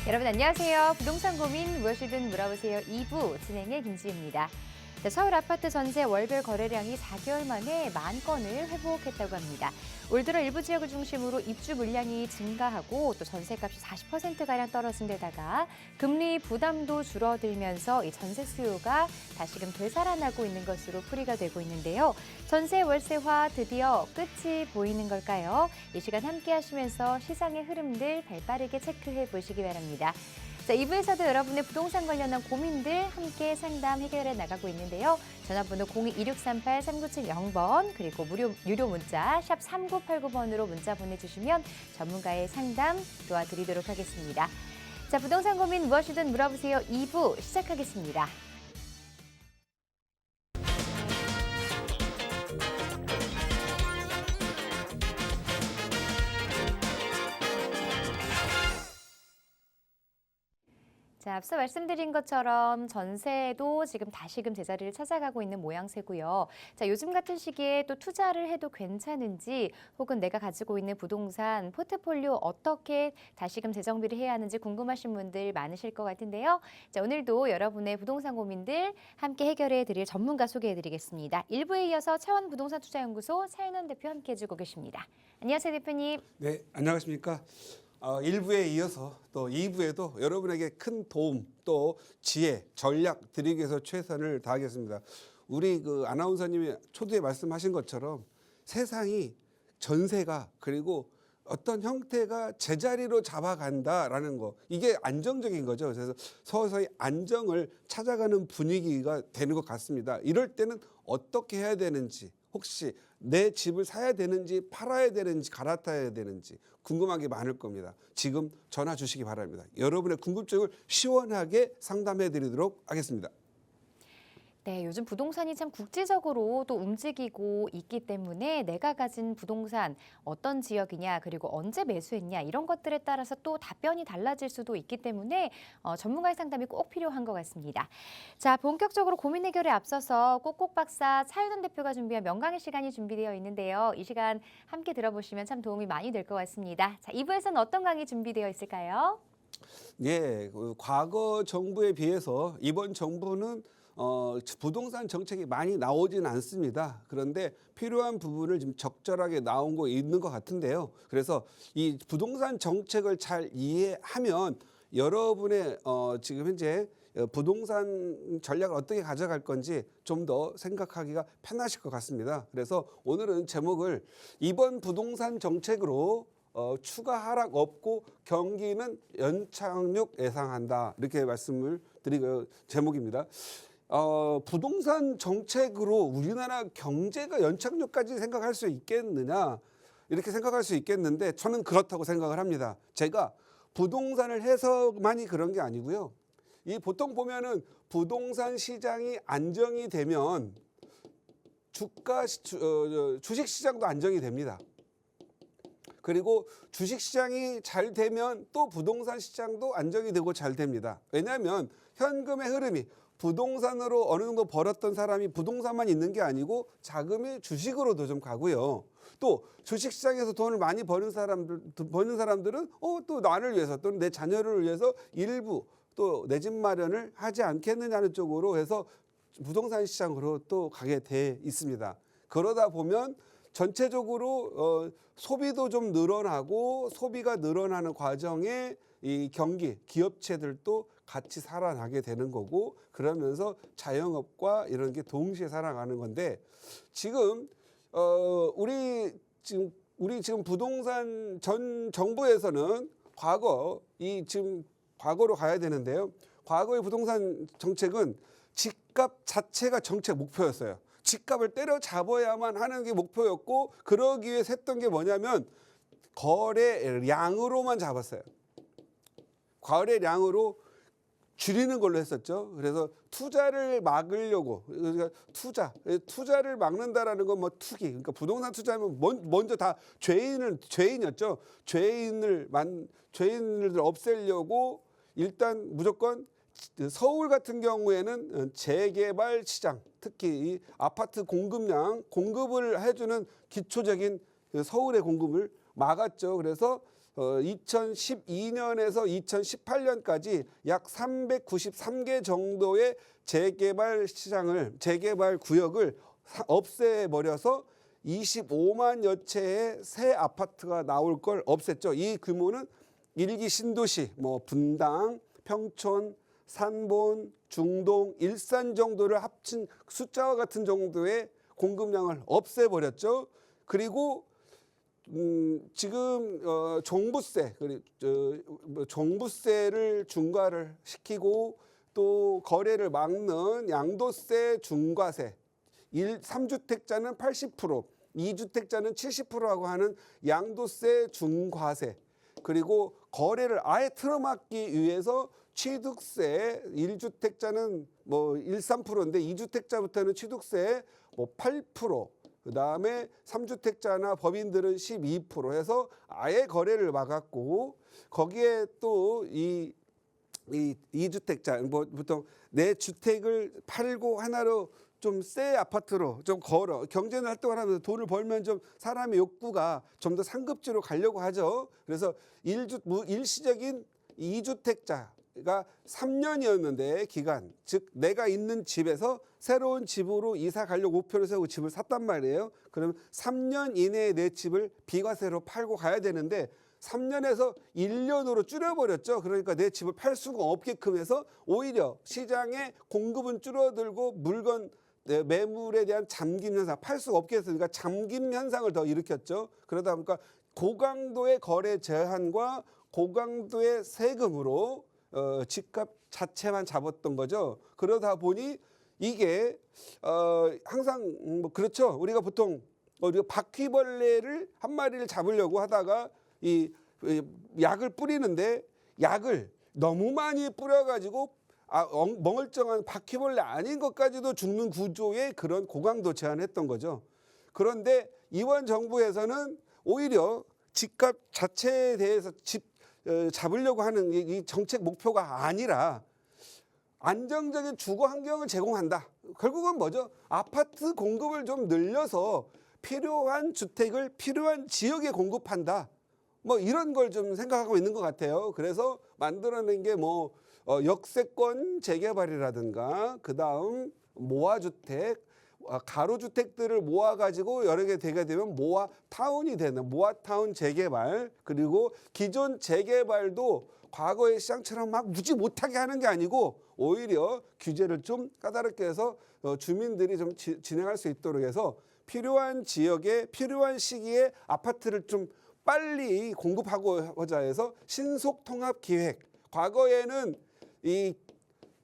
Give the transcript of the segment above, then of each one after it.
여러분 안녕하세요. 부동산 고민 무엇이든 물어보세요. 2부 진행의 김지희입니다. 서울 아파트 전세 월별 거래량이 4개월 만에 10,000건을 회복했다고 합니다. 올 들어 일부 지역을 중심으로 입주 물량이 증가하고 또 전세값이 40%가량 떨어진 데다가 금리 부담도 줄어들면서 이 전세 수요가 다시금 되살아나고 있는 것으로 풀이가 되고 있는데요. 전세 월세화 드디어 끝이 보이는 걸까요? 이 시간 함께 하시면서 시장의 흐름들 발빠르게 체크해 보시기 바랍니다. 자, 2부에서도 여러분의 부동산 관련한 고민들 함께 상담 해결해 나가고 있는데요. 전화번호 02-2638-3970번 그리고 유료 문자 샵 3989번으로 문자 보내주시면 전문가의 상담 도와드리도록 하겠습니다. 자, 부동산 고민 무엇이든 물어보세요. 2부 시작하겠습니다. 자, 앞서 말씀드린 것처럼 전세도 지금 다시금 제자리를 찾아가고 있는 모양새고요. 자, 요즘 같은 시기에 또 투자를 해도 괜찮은지 혹은 내가 가지고 있는 부동산 포트폴리오 어떻게 다시금 재정비를 해야 하는지 궁금하신 분들 많으실 것 같은데요. 자, 오늘도 여러분의 부동산 고민들 함께 해결해 드릴 전문가 소개해 드리겠습니다. 1부에 이어서 차원 부동산 투자연구소 차윤원 대표 함께 해주고 계십니다. 안녕하세요, 대표님. 네, 안녕하십니까. 1부에 이어서 또 2부에도 여러분에게 큰 도움 또 지혜, 전략 드리기 위해서 최선을 다하겠습니다. 우리 아나운서님이 초두에 말씀하신 것처럼 세상이 전세가 그리고 어떤 형태가 제자리로 잡아간다라는 거, 이게 안정적인 거죠. 그래서 서서히 안정을 찾아가는 분위기가 되는 것 같습니다. 이럴 때는 어떻게 해야 되는지, 혹시 내 집을 사야 되는지 팔아야 되는지 갈아타야 되는지 궁금한 게 많을 겁니다. 지금 전화 주시기 바랍니다. 여러분의 궁금증을 시원하게 상담해 드리도록 하겠습니다. 네, 요즘 부동산이 참 국제적으로 또 움직이고 있기 때문에 내가 가진 부동산 어떤 지역이냐 그리고 언제 매수했냐 이런 것들에 따라서 또 답변이 달라질 수도 있기 때문에 전문가의 상담이 꼭 필요한 것 같습니다. 자, 본격적으로 고민 해결에 앞서서 꼭꼭 박사 차윤원 대표가 준비한 명강의 시간이 준비되어 있는데요. 이 시간 함께 들어보시면 참 도움이 많이 될 것 같습니다. 자, 2부에서는 어떤 강의 준비되어 있을까요? 예, 과거 정부에 비해서 이번 정부는 부동산 정책이 많이 나오지는 않습니다. 그런데 필요한 부분을 지금 적절하게 나온 거 있는 것 같은데요. 그래서 이 부동산 정책을 잘 이해하면 여러분의 지금 현재 부동산 전략을 어떻게 가져갈 건지 좀 더 생각하기가 편하실 것 같습니다. 그래서 오늘은 제목을 이번 부동산 정책으로 추가 하락 없고 경기는 연착륙 예상한다, 이렇게 말씀을 드리고 제목입니다. 부동산 정책으로 우리나라 경제가 연착륙까지 생각할 수 있겠느냐, 이렇게 생각할 수 있겠는데 저는 그렇다고 생각을 합니다. 제가 부동산을 해서만이 그런 게 아니고요. 이 보통 보면은 부동산 시장이 안정이 되면 주식 시장도 안정이 됩니다. 그리고 주식 시장이 잘 되면 또 부동산 시장도 안정이 되고 잘 됩니다. 왜냐하면 현금의 흐름이 부동산으로 어느 정도 벌었던 사람이 부동산만 있는 게 아니고 자금이 주식으로도 좀 가고요. 또 주식시장에서 돈을 많이 버는 사람들은 또 나를 위해서 또는 내 자녀를 위해서 일부 또 내 집 마련을 하지 않겠느냐는 쪽으로 해서 부동산 시장으로 또 가게 돼 있습니다. 그러다 보면 전체적으로 소비도 좀 늘어나고 소비가 늘어나는 과정에 이 경기, 기업체들도 같이 살아나게 되는 거고, 그러면서 자영업과 이런 게 동시에 살아가는 건데, 지금 우리 지금 부동산 전 정부에서는 과거로 가야 되는데요. 과거의 부동산 정책은 집값 자체가 정책 목표였어요. 집값을 때려잡아야만 하는 게 목표였고, 그러기 위해서 했던 게 뭐냐면 거래량으로만 잡았어요. 거래량으로 줄이는 걸로 했었죠. 그래서 투자를 막으려고, 그러니까 투자를 막는다라는 건 뭐 투기, 그러니까 부동산 투자하면 먼저 다 죄인이었죠. 죄인을 없애려고 일단 무조건 서울 같은 경우에는 재개발 시장, 특히 이 아파트 공급을 해주는 기초적인 서울의 공급을 막았죠. 그래서 2012년에서 2018년까지 약 393개 정도의 재개발 시장을 재개발 구역을 없애버려서 25만여 채의 새 아파트가 나올 걸 없앴죠. 이 규모는 일기 신도시, 뭐 분당, 평촌, 산본, 중동, 일산 정도를 합친 숫자와 같은 정도의 공급량을 없애버렸죠. 그리고 지금 종부세, 종부세를 중과를 시키고 또 거래를 막는 양도세 중과세, 3주택자는 80%, 2주택자는 70%라고 하는 양도세 중과세, 그리고 거래를 아예 틀어막기 위해서 취득세, 1주택자는 뭐 13%인데 2주택자부터는 취득세 뭐 8%, 그다음에 3주택자나 법인들은 12% 해서 아예 거래를 막았고, 거기에 또 이 2주택자, 뭐 보통 내 주택을 팔고 하나로 좀 새 아파트로 좀 걸어 경제 활동을 하면서 돈을 벌면 좀 사람의 욕구가 좀 더 상급지로 가려고 하죠. 그래서 일시적인 2주택자가 3년이었는데 기간, 즉 내가 있는 집에서 새로운 집으로 이사 가려고 목표를 세우고 집을 샀단 말이에요. 그러면 3년 이내에 내 집을 비과세로 팔고 가야 되는데 3년에서 1년으로 줄여버렸죠. 그러니까 내 집을 팔 수가 없게끔 해서 오히려 시장의 공급은 줄어들고 물건 매물에 대한 잠김 현상, 팔 수가 없게 했으니까 잠김 현상을 더 일으켰죠. 그러다 보니까 고강도의 거래 제한과 고강도의 세금으로 집값 자체만 잡았던 거죠. 그러다 보니 이게 항상 뭐 그렇죠. 우리가 보통 우리가 바퀴벌레를 한 마리를 잡으려고 하다가 이 약을 뿌리는데 약을 너무 많이 뿌려가지고 멍을쩡한 바퀴벌레 아닌 것까지도 죽는 구조의 그런 고강도 제한했던 거죠. 그런데 이번 정부에서는 오히려 집값 자체에 대해서 잡으려고 하는 이 정책 목표가 아니라 안정적인 주거 환경을 제공한다. 결국은 뭐죠? 아파트 공급을 좀 늘려서 필요한 주택을 필요한 지역에 공급한다. 뭐 이런 걸 좀 생각하고 있는 것 같아요. 그래서 만들어낸 게 뭐 역세권 재개발이라든가 그다음 모아주택, 가로주택들을 모아가지고 여러 개 되게 되면 모아타운이 되는 모아타운 재개발, 그리고 기존 재개발도 과거의 시장처럼 막 무지 못하게 하는 게 아니고 오히려 규제를 좀 까다롭게 해서 주민들이 좀 진행할 수 있도록 해서 필요한 지역에 필요한 시기에 아파트를 좀 빨리 공급하고자 해서 신속 통합 기획. 과거에는 이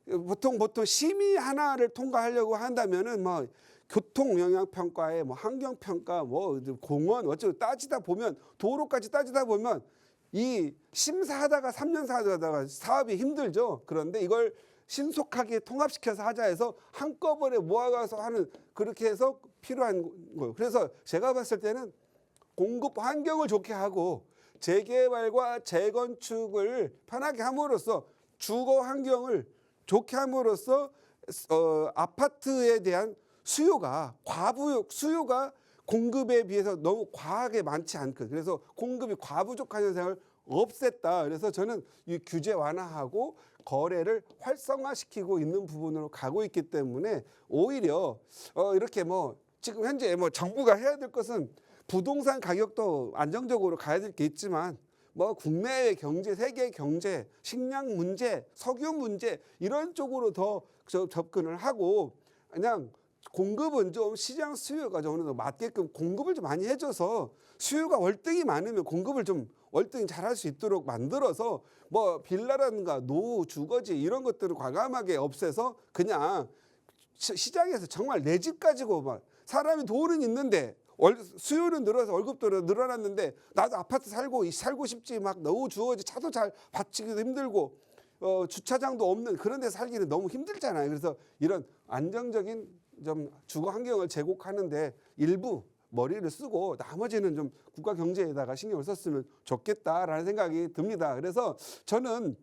보통 심의 하나를 통과하려고 한다면은 뭐 교통 영향 평가에 뭐 환경 평가 뭐 공원 어쩌고 따지다 보면 도로까지 따지다 보면 이 심사하다가 3년 하다가 사업이 힘들죠. 그런데 이걸 신속하게 통합시켜서 하자 해서 한꺼번에 모아가서 하는, 그렇게 해서 필요한 거예요. 그래서 제가 봤을 때는 공급 환경을 좋게 하고 재개발과 재건축을 편하게 함으로써 주거 환경을 좋게 함으로써 아파트에 대한 수요가 공급에 비해서 너무 과하게 많지 않고, 그래서 공급이 과부족한 현상을 없앴다. 그래서 저는 이 규제 완화하고 거래를 활성화시키고 있는 부분으로 가고 있기 때문에 오히려 이렇게 뭐 지금 현재 뭐 정부가 해야 될 것은 부동산 가격도 안정적으로 가야 될 게 있지만 뭐 국내의 경제, 세계 경제, 식량 문제, 석유 문제 이런 쪽으로 더 접근을 하고 그냥 공급은 좀 시장 수요가 좀 어느 정도 맞게끔 공급을 좀 많이 해줘서 수요가 월등히 많으면 공급을 좀 월등히 잘할 수 있도록 만들어서 뭐 빌라라든가 노후, 주거지 이런 것들을 과감하게 없애서 그냥 시장에서 정말 내 집 가지고 막 사람이 돈은 있는데 수요는 늘어서 월급도 늘어났는데 나도 아파트 살고 싶지, 막 노후 주거지 차도 잘 받치기도 힘들고 주차장도 없는 그런 데 살기는 너무 힘들잖아요. 그래서 이런 안정적인 좀 주거 환경을 제공하는데 일부 머리를 쓰고 나머지는 좀 국가 경제에다가 신경을 썼으면 좋겠다라는 생각이 듭니다. 그래서 저는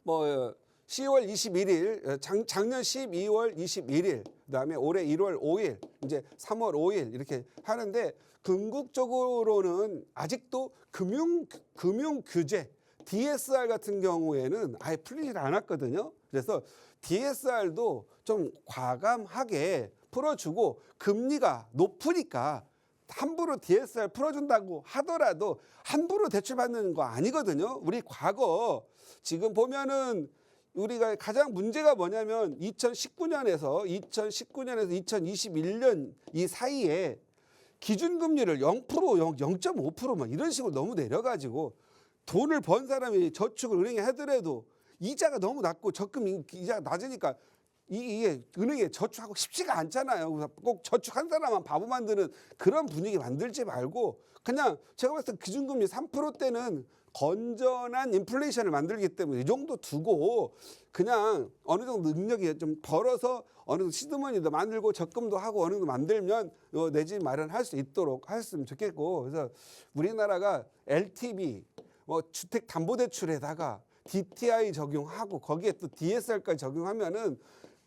뭐 10월 21일, 작년 12월 21일, 그다음에 올해 1월 5일, 이제 3월 5일 이렇게 하는데 궁극적으로는 아직도 금융 규제 DSR 같은 경우에는 아예 풀리질 않았거든요. 그래서 DSR도 좀 과감하게 풀어주고 금리가 높으니까 함부로 DSR 풀어준다고 하더라도 함부로 대출받는 거 아니거든요. 우리 과거 지금 보면은 우리가 가장 문제가 뭐냐면 2019년에서 2021년 이 사이에 기준금리를 0%, 0.5%막 이런 식으로 너무 내려가지고 돈을 번 사람이 저축을 은행에 하더라도 이자가 너무 낮고 적금 이자가 낮으니까 이게 은행에 저축하고 싶지가 않잖아요. 그래서 꼭 저축한 사람만 바보 만드는 그런 분위기 만들지 말고 그냥 제가 봤을 때 기준금리 3%대는 건전한 인플레이션을 만들기 때문에 이 정도 두고 그냥 어느 정도 능력이 좀 벌어서 어느 정도 시드머니도 만들고 적금도 하고 어느 정도 만들면 내 집 마련할 수 있도록 했으면 좋겠고 그래서 우리나라가 LTV 주택담보대출에다가 DTI 적용하고 거기에 또 DSR까지 적용하면은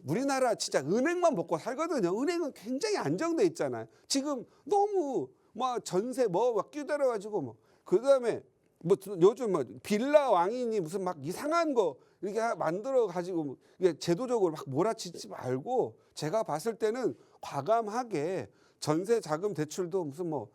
우리나라 진짜 은행만 먹고 살거든요. 은행은 굉장히 안정돼 있잖아요. 지금 너무 막 전세 막 끼들어가지고 뭐 그다음에 뭐 요즘 뭐 빌라 왕이니 무슨 막 이상한 거 이렇게 만들어 가지고 이게 제도적으로 막 몰아치지 말고 제가 봤을 때는 과감하게 전세 자금 대출도 무슨 뭐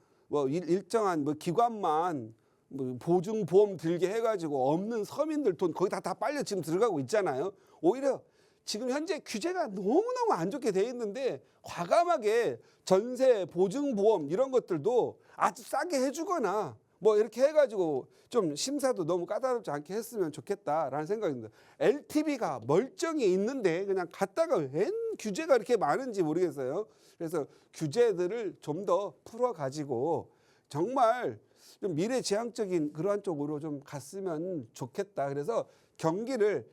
일정한 뭐 기관만 뭐 보증보험 들게 해가지고 없는 서민들 돈 거의 다 빨려 지금 들어가고 있잖아요. 오히려 지금 현재 규제가 너무너무 안 좋게 돼 있는데 과감하게 전세 보증보험 이런 것들도 아주 싸게 해주거나 뭐 이렇게 해가지고 좀 심사도 너무 까다롭지 않게 했으면 좋겠다라는 생각입니다. LTV가 멀쩡히 있는데 그냥 갖다가 웬 규제가 이렇게 많은지 모르겠어요. 그래서 규제들을 좀 더 풀어가지고 정말 좀 미래지향적인 그러한 쪽으로 좀 갔으면 좋겠다. 그래서 경기를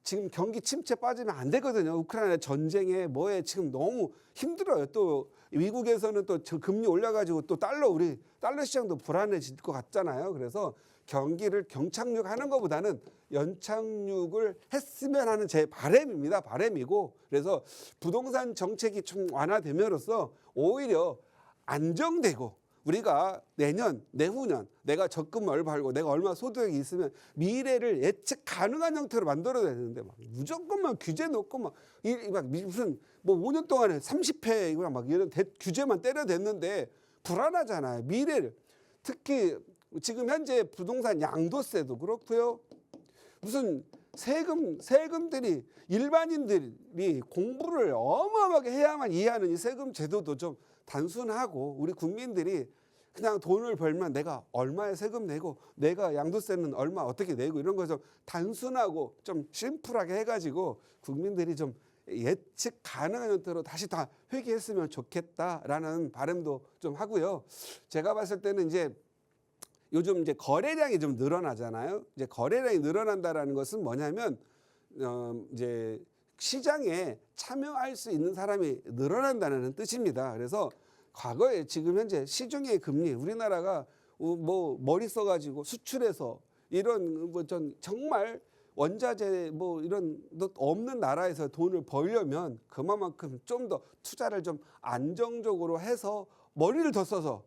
지금 경기 침체 빠지면 안 되거든요. 우크라이나 전쟁에 뭐에 지금 너무 힘들어요. 또 미국에서는 또 금리 올려가지고 또 우리 달러 시장도 불안해질 것 같잖아요. 그래서 경기를 경착륙하는 것보다는 연착륙을 했으면 하는 제 바람입니다. 바람이고 그래서 부동산 정책이 좀 완화됨으로써 오히려 안정되고 우리가 내년, 내후년 내가 적금 얼마 벌고 내가 얼마 소득이 있으면 미래를 예측 가능한 형태로 만들어야 되는데 막 무조건만 규제 놓고 막 무슨 뭐 5년 동안에 30회 이거랑 막 이런 규제만 때려댔는데 불안하잖아요. 미래를 특히 지금 현재 부동산 양도세도 그렇고요. 무슨 세금들이 일반인들이 공부를 어마어마하게 해야만 이해하는 이 세금 제도도 좀 단순하고 우리 국민들이 그냥 돈을 벌면 내가 얼마의 세금 내고 내가 양도세는 얼마 어떻게 내고 이런 거 좀 단순하고 좀 심플하게 해가지고 국민들이 좀 예측 가능한 형태로 다시 다 회귀했으면 좋겠다라는 바람도 좀 하고요. 제가 봤을 때는 이제 요즘 이제 거래량이 좀 늘어나잖아요. 이제 거래량이 늘어난다라는 것은 뭐냐면 이제 시장에 참여할 수 있는 사람이 늘어난다는 뜻입니다. 그래서 과거에 지금 현재 시중의 금리 우리나라가 뭐 머리 써가지고 수출해서 이런 뭐 정말 원자재 뭐 이런 없는 나라에서 돈을 벌려면 그만큼 좀 더 투자를 좀 안정적으로 해서 머리를 더 써서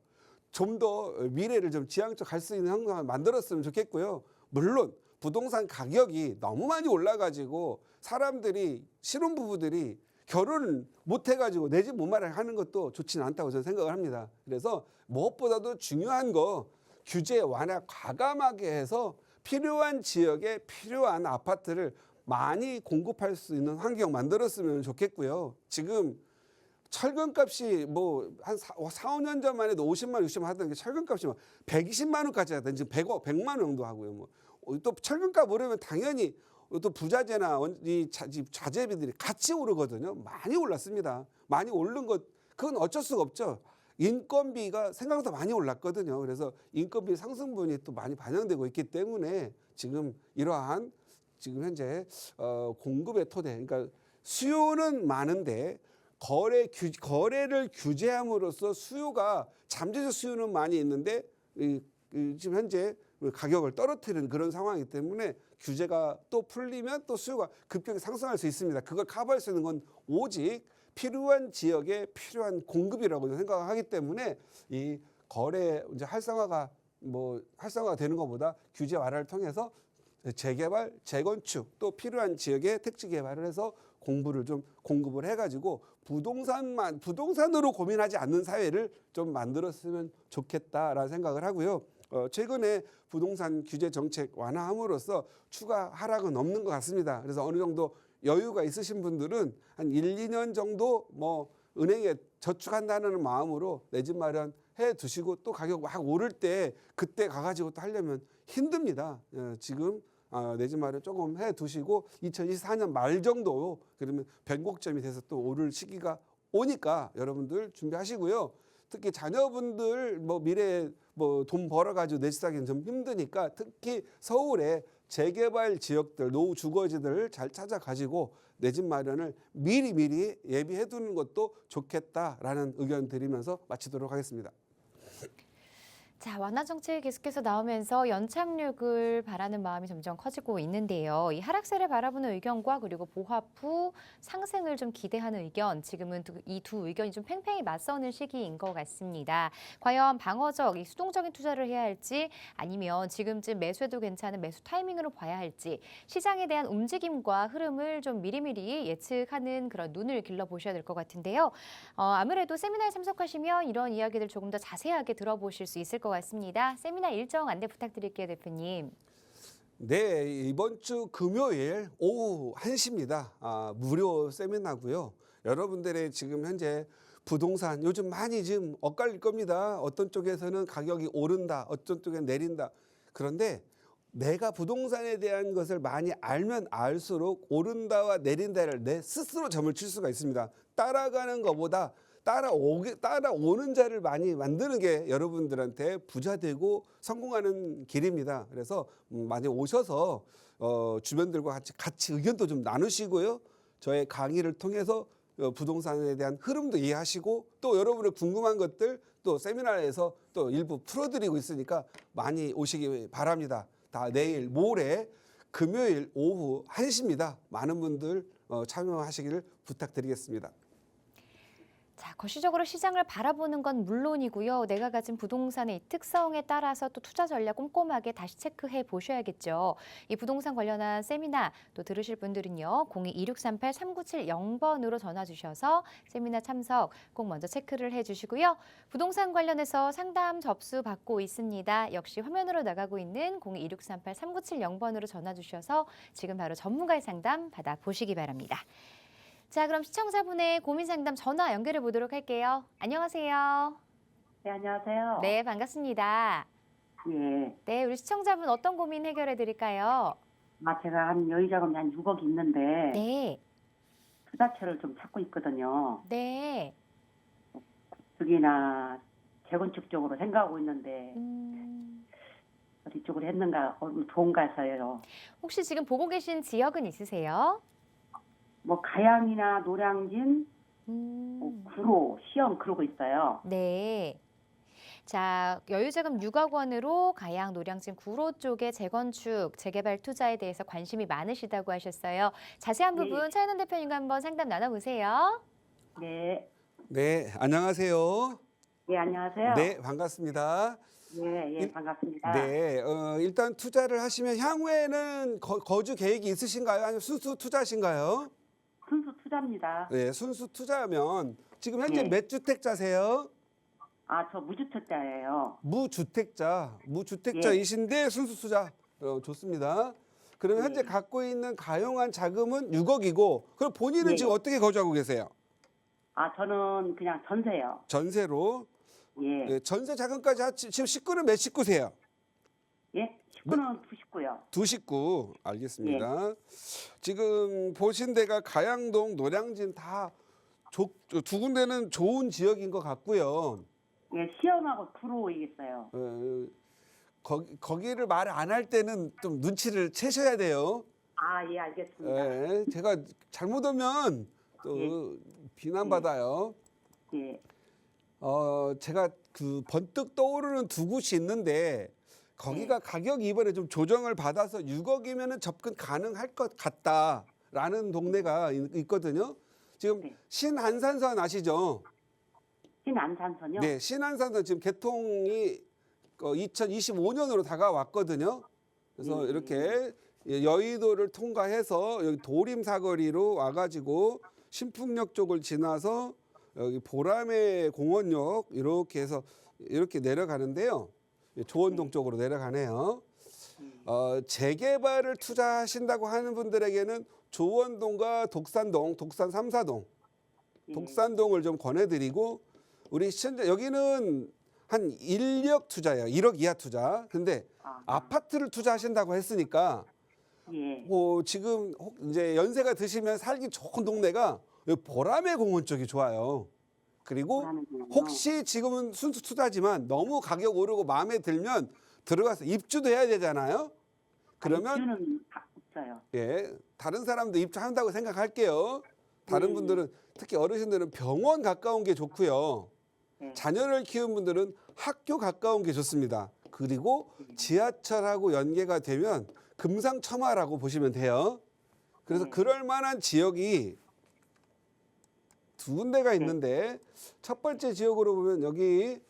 좀 더 미래를 좀 지향적 할 수 있는 환경을 만들었으면 좋겠고요. 물론 부동산 가격이 너무 많이 올라가지고 사람들이 신혼부부들이 결혼을 못 해가지고 내 집 못 마련하는 것도 좋지는 않다고 저는 생각을 합니다. 그래서 무엇보다도 중요한 거 규제 완화 과감하게 해서 필요한 지역에 필요한 아파트를 많이 공급할 수 있는 환경 만들었으면 좋겠고요. 지금 철근값이 뭐 한 4, 5년 전만 해도 50만 원, 60만 원 하던 게 철근값이 막 120만 원까지 하던 지금 100만 원 정도 하고요. 뭐 또 철근값 오르면 당연히 또 부자재나 이 자재비들이 같이 오르거든요. 많이 올랐습니다. 많이 오른 것 그건 어쩔 수가 없죠. 인건비가 생각보다 많이 올랐거든요. 그래서 인건비 상승분이 또 많이 반영되고 있기 때문에 지금 이러한 지금 현재 공급의 토대, 그러니까 수요는 많은데 거래를 규제함으로써 수요가 잠재적 수요는 많이 있는데 지금 현재 가격을 떨어뜨리는 그런 상황이기 때문에 규제가 또 풀리면 또 수요가 급격히 상승할 수 있습니다. 그걸 커버할 수 있는 건 오직 필요한 지역에 필요한 공급이라고 생각하기 때문에 이 거래 이제 활성화가 되는 것보다 규제 완화를 통해서 재개발, 재건축 또 필요한 지역에 택지 개발을 해서 공급을 해가지고 부동산으로 고민하지 않는 사회를 좀 만들었으면 좋겠다라는 생각을 하고요. 최근에 부동산 규제 정책 완화함으로써 추가 하락은 없는 것 같습니다. 그래서 어느 정도 여유가 있으신 분들은 한 1, 2년 정도 은행에 저축한다는 마음으로 내 집 마련해 두시고 또 가격 막 오를 때 그때 가가지고 또 하려면 힘듭니다. 지금 내 집 마련 조금 해 두시고 2024년 말 정도 그러면 변곡점이 돼서 또 오를 시기가 오니까 여러분들 준비하시고요. 특히 자녀분들 미래에 돈 벌어가지고 내 집 사기는 좀 힘드니까 특히 서울에 재개발 지역들, 노후 주거지들을 잘 찾아가지고 내 집 마련을 미리 예비해 두는 것도 좋겠다라는 의견 드리면서 마치도록 하겠습니다. 자, 완화 정책이 계속해서 나오면서 연착륙을 바라는 마음이 점점 커지고 있는데요. 이 하락세를 바라보는 의견과 그리고 보합 후 상승을 좀 기대하는 의견, 지금은 이 두 의견이 좀 팽팽히 맞서는 시기인 것 같습니다. 과연 방어적, 이 수동적인 투자를 해야 할지 아니면 지금쯤 매수해도 괜찮은 매수 타이밍으로 봐야 할지 시장에 대한 움직임과 흐름을 좀 미리미리 예측하는 그런 눈을 길러보셔야 될 것 같은데요. 아무래도 세미나에 참석하시면 이런 이야기들 조금 더 자세하게 들어보실 수 있을 것 같습니다. 세미나 일정 안내 부탁드릴게요, 대표님. 네, 이번 주 금요일 오후 1시입니다. 무료 세미나고요. 여러분들의 지금 현재 부동산 요즘 많이 지금 엇갈릴 겁니다. 어떤 쪽에서는 가격이 오른다, 어떤 쪽엔 내린다. 그런데 내가 부동산에 대한 것을 많이 알면 알수록 오른다와 내린다를 내 스스로 점을 칠 수가 있습니다. 따라가는 것보다 따라오는 자를 많이 만드는 게 여러분들한테 부자 되고 성공하는 길입니다. 그래서 많이 오셔서 주변들과 같이 의견도 좀 나누시고요. 저의 강의를 통해서 부동산에 대한 흐름도 이해하시고 또 여러분의 궁금한 것들 또 세미나에서 또 일부 풀어드리고 있으니까 많이 오시기 바랍니다. 다 내일 모레 금요일 오후 1시입니다. 많은 분들 참여하시기를 부탁드리겠습니다. 자, 거시적으로 시장을 바라보는 건 물론이고요. 내가 가진 부동산의 특성에 따라서 또 투자 전략 꼼꼼하게 다시 체크해 보셔야겠죠. 이 부동산 관련한 세미나 또 들으실 분들은요. 02-2638-3970번으로 전화 주셔서 세미나 참석 꼭 먼저 체크를 해 주시고요. 부동산 관련해서 상담 접수 받고 있습니다. 역시 화면으로 나가고 있는 02-2638-3970번으로 전화 주셔서 지금 바로 전문가의 상담 받아보시기 바랍니다. 자, 그럼 시청자분의 고민 상담 전화 연결해 보도록 할게요. 안녕하세요. 네, 안녕하세요. 네, 반갑습니다. 예. 네, 우리 시청자분 어떤 고민 해결해 드릴까요? 제가 한 여유자금이 한 6억 있는데, 네, 투자처를 좀 찾고 있거든요. 네. 주기나 재건축 쪽으로 생각하고 있는데, 어디 쪽으로 했는가, 좋은가 해서요. 혹시 지금 보고 계신 지역은 있으세요? 가양이나 노량진, 구로, 시험 그러고 있어요. 네. 자, 여유자금 6억 원으로 가양, 노량진, 구로 쪽의 재건축, 재개발 투자에 대해서 관심이 많으시다고 하셨어요. 자세한 부분 차현원 대표님과 한번 상담 나눠보세요. 네. 네, 안녕하세요. 예, 안녕하세요. 네, 반갑습니다. 예, 반갑습니다. 네, 일단 투자를 하시면 향후에는 거주 계획이 있으신가요? 아니면 순수 투자신가요? 순수 투자입니다. 네, 순수 투자면 지금 현재 예. 몇 주택자세요? 저 무주택자예요. 무주택자이신데 순수 투자. 좋습니다. 그러면 현재 갖고 있는 가용한 자금은 6억이고, 그럼 본인은 예. 지금 어떻게 거주하고 계세요? 저는 그냥 전세요. 전세로. 예. 네, 전세 자금까지 지금 식구는 몇 식구세요? 예? 식구는 9식구요. 두 식구. 알겠습니다. 지금 보신 데가 가양동, 노량진 다 두 군데는 좋은 지역인 것 같고요. 예, 시험하고 구로이겠어요. 거기를 말 안 할 때는 좀 눈치를 채셔야 돼요. 예, 알겠습니다. 예, 제가 잘못 오면 또 비난받아요. 예. 제가 번뜩 떠오르는 두 곳이 있는데 거기가 가격이 이번에 좀 조정을 받아서 6억이면은 접근 가능할 것 같다라는 동네가 있거든요. 지금 네. 신안산선 아시죠? 신안산선요? 네, 신안산선 지금 개통이 2025년으로 다가왔거든요. 그래서 이렇게 여의도를 통과해서 여기 도림 사거리로 와가지고 신풍역 쪽을 지나서 여기 보라매 공원역 이렇게 해서 이렇게 내려가는데요. 조원동 쪽으로 내려가네요. 재개발을 투자하신다고 하는 분들에게는 조원동과 독산동, 독산 3사동, 독산동을 좀 권해드리고 우리 시청자 여기는 한 1억 투자예요. 1억 이하 투자. 근데 아파트를 투자하신다고 했으니까 예. 뭐 지금 이제 연세가 드시면 살기 좋은 동네가 여기 보라매 공원 쪽이 좋아요. 그리고 보라매 공원이요? 혹시 지금은 순수 투자지만 너무 가격 오르고 마음에 들면 들어가서 입주도 해야 되잖아요. 그러면 입주는 없어요. 예, 다른 사람도 입주한다고 생각할게요. 다른 분들은 특히 어르신들은 병원 가까운 게 좋고요. 자녀를 키운 분들은 학교 가까운 게 좋습니다. 그리고 지하철하고 연계가 되면 금상첨화라고 보시면 돼요. 그래서 그럴 만한 지역이 두 군데가 있는데 첫 번째 지역으로 보면 여기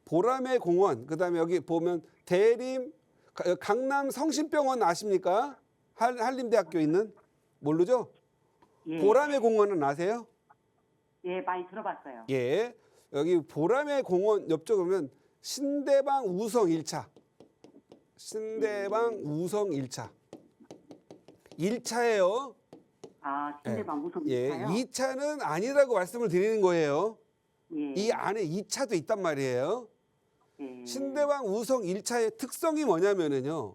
보라매 공원, 그다음에 여기 보면 대림 강남 성심병원 아십니까? 한림대학교 있는 모르죠? 예. 보라매 공원은 아세요? 예, 많이 들어봤어요. 예. 여기 보라매 공원 옆쪽에 보면 신대방 우성 1차. 신대방 우성 1차. 1차예요. 아, 신대방 무슨 예. 차요? 2차는 아니라고 말씀을 드리는 거예요. 예. 이 안에 2차도 있단 말이에요. 예. 신대방 우성 1차의 특성이 뭐냐면은요.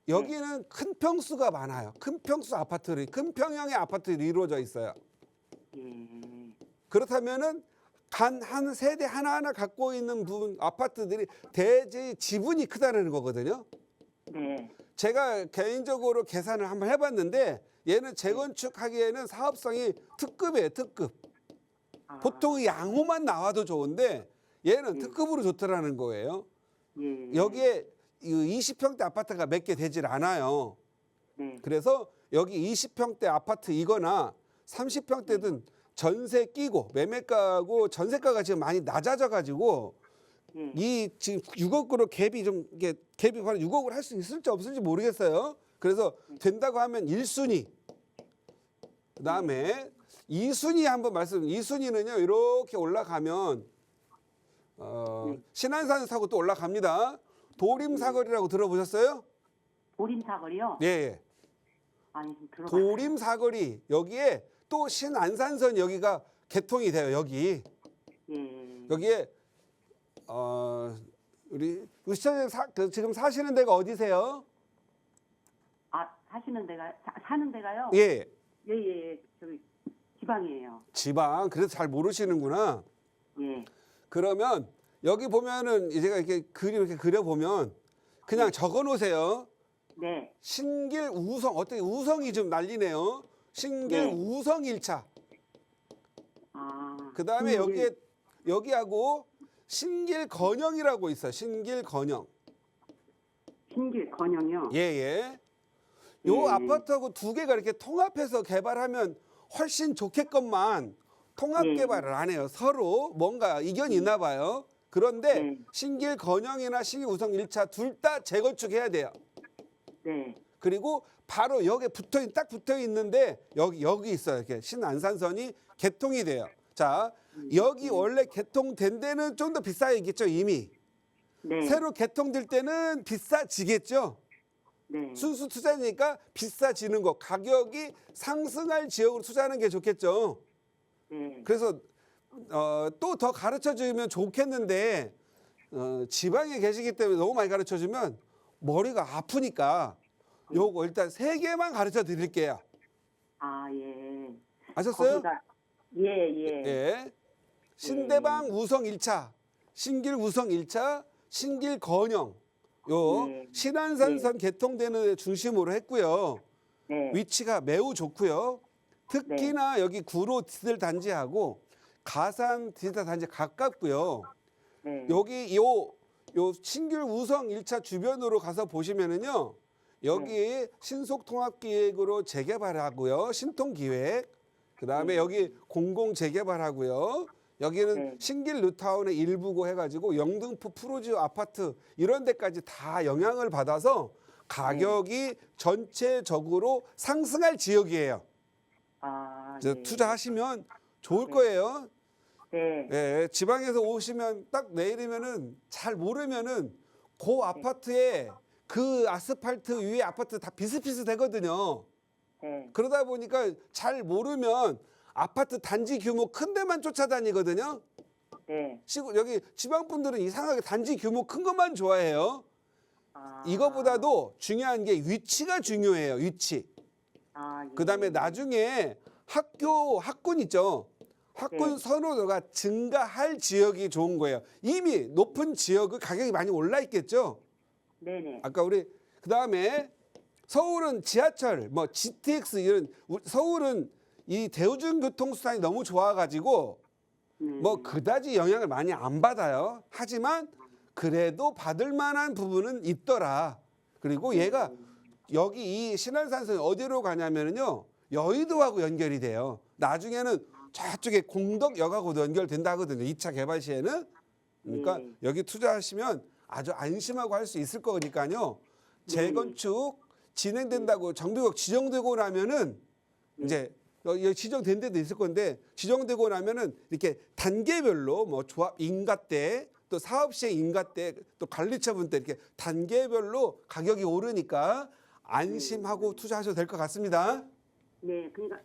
여기는 큰 평수가 많아요. 큰 평수 아파트들이, 큰 평형의 아파트들이 이루어져 있어요. 예. 그렇다면은 한 세대 하나하나 갖고 있는 부분 아파트들이 대지 지분이 크다는 거거든요. 네. 제가 개인적으로 계산을 한번 해봤는데 얘는 재건축하기에는 사업성이 특급이에요, 특급. 보통 양호만 나와도 좋은데 얘는 특급으로 좋더라는 거예요. 예. 여기에 20평대 아파트가 몇 개 되질 않아요. 네. 그래서 여기 20평대 아파트이거나 30평대든 전세 끼고 매매가하고 전세가가 지금 많이 낮아져 가지고 이 지금 6억으로 갭이 좀 이게 갭이 바로 6억을 할 수 있을지 없을지 모르겠어요. 그래서 된다고 하면 1순위. 그다음에 2순위 한번 말씀. 2순위는요. 이렇게 올라가면 신안산 사고 또 올라갑니다. 도림 사거리라고 들어보셨어요? 보림 사거리요? 예. 예. 아니, 들어봤어요. 도림 사거리 여기에 또 신안산선 여기가 개통이 돼요. 여기 예. 여기에 우리 시청자님 지금 사시는 데가 어디세요? 아, 사시는 데가 사는 데가요? 예. 예. 저기 지방이에요. 지방. 그래서 잘 모르시는구나. 예. 그러면 여기 보면은 제가 이렇게 이렇게 그려 보면 그냥 적어 놓으세요. 네. 신길 우성 어떻게 우성이 좀 난리네요. 신길 우성 1차. 아. 그다음에 여기하고 신길 건영이라고 있어요. 신길 건영. 신길 건영이요? 예. 요 아파트하고 두 개가 이렇게 통합해서 개발하면 훨씬 좋겠건만 통합 개발을 안 해요. 서로 뭔가 이견이 있나 봐요. 그런데 신길 건영이나 신길 우성 1차 둘 다 재건축해야 돼요. 네. 그리고 바로 여기에 딱 붙어 있는데 여기 있어요. 이렇게 신안산선이 개통이 돼요. 자, 여기 원래 개통된 데는 좀 더 비싸겠죠, 이미. 네. 새로 개통될 때는 비싸지겠죠. 네. 순수 투자니까 비싸지는 거. 가격이 상승할 지역으로 투자하는 게 좋겠죠. 네. 그래서 또 더 가르쳐 주면 좋겠는데 지방에 계시기 때문에 너무 많이 가르쳐 주면 머리가 아프니까 요거 일단 3개만 가르쳐 드릴게요. 아, 예. 아셨어요? 거기가 예. 예. 신대방 우성 1차, 신길 우성 1차, 신길 건영. 요 신안산선 개통되는 데 중심으로 했고요. 네. 위치가 매우 좋고요. 특히나 여기 구로 디지털 단지하고 가산 디지털 단지 가깝고요. 네. 여기 요 신길 우성 1차 주변으로 가서 보시면은요. 여기 신속통합기획으로 재개발하고요. 신통기획. 그다음에 여기 공공재개발하고요. 여기는 네. 신길 뉴타운의 일부고 해가지고 영등포 프로지오 아파트 이런 데까지 다 영향을 받아서 가격이 전체적으로 상승할 지역이에요. 아, 그래서 네. 투자하시면 좋을 거예요. 네. 예, 지방에서 오시면 딱 내리면은 잘 모르면은 그 아파트에 그 아스팔트 위에 아파트 다 비슷비슷하거든요. 네. 그러다 보니까 잘 모르면 아파트 단지 규모 큰 데만 쫓아다니거든요. 네. 여기 지방 분들은 이상하게 단지 규모 큰 것만 좋아해요. 아, 이거보다도 중요한 게 위치가 중요해요. 위치. 아, 예. 그다음에 나중에 학군 있죠. 학군 네. 선호도가 증가할 지역이 좋은 거예요. 이미 높은 지역은 가격이 많이 올라 있겠죠. 네네. 아까 우리 그다음에 서울은 지하철, 뭐 GTX 이런 서울은 이 대중교통수단이 너무 좋아가지고 뭐 그다지 영향을 많이 안 받아요. 하지만 그래도 받을 만한 부분은 있더라. 그리고 얘가 여기 이 신안산선 어디로 가냐면은요 여의도하고 연결이 돼요. 나중에는 저쪽에 공덕역하고도 연결된다 하거든요. 2차 개발 시에는. 그러니까 네. 여기 투자하시면 아주 안심하고 할 수 있을 거니까요. 재건축 진행된다고 정비국 지정되고 나면은 이제 여기 지정된 데도 있을 건데 지정되고 나면은 이렇게 단계별로 뭐 조합 인가때 또 사업시행 인가때 또 관리처분 때 이렇게 단계별로 가격이 오르니까 안심하고 투자하셔도 될 것 같습니다. 네. 그러니까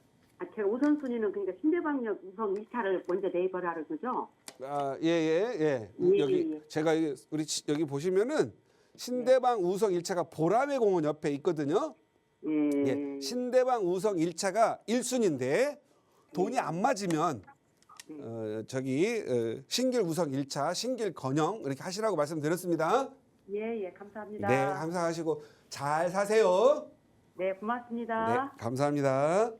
제가 우선순위는 그러니까 신대방역 우선 2차를 먼저 네이버를 하는 거죠? 아, 예. 예, 여기 예. 제가 우리 여기 보시면은 신대방 우성 1차가 보라매 공원 옆에 있거든요. 예. 예, 신대방 우성 1차가 1순위인데 돈이 안 맞으면 신길 우성 1차, 신길 건영 이렇게 하시라고 말씀드렸습니다. 예, 감사합니다. 네, 감사하시고 잘 사세요. 네, 고맙습니다. 네, 감사합니다.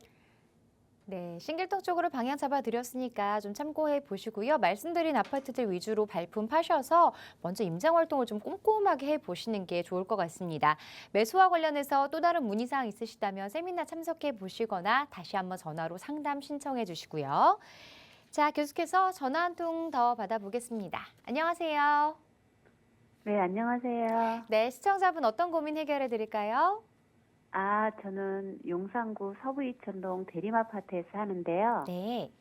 네, 신길동 쪽으로 방향 잡아드렸으니까 좀 참고해 보시고요. 말씀드린 아파트들 위주로 발품 파셔서 먼저 임장 활동을 좀 꼼꼼하게 해보시는 게 좋을 것 같습니다. 매수와 관련해서 또 다른 문의사항 있으시다면 세미나 참석해 보시거나 다시 한번 전화로 상담 신청해 주시고요. 자, 계속해서 전화 한 통 더 받아보겠습니다. 안녕하세요. 네, 안녕하세요. 네, 시청자분 어떤 고민 해결해 드릴까요? 저는 용산구 서부이천동 대림아파트에 사는데요. 네.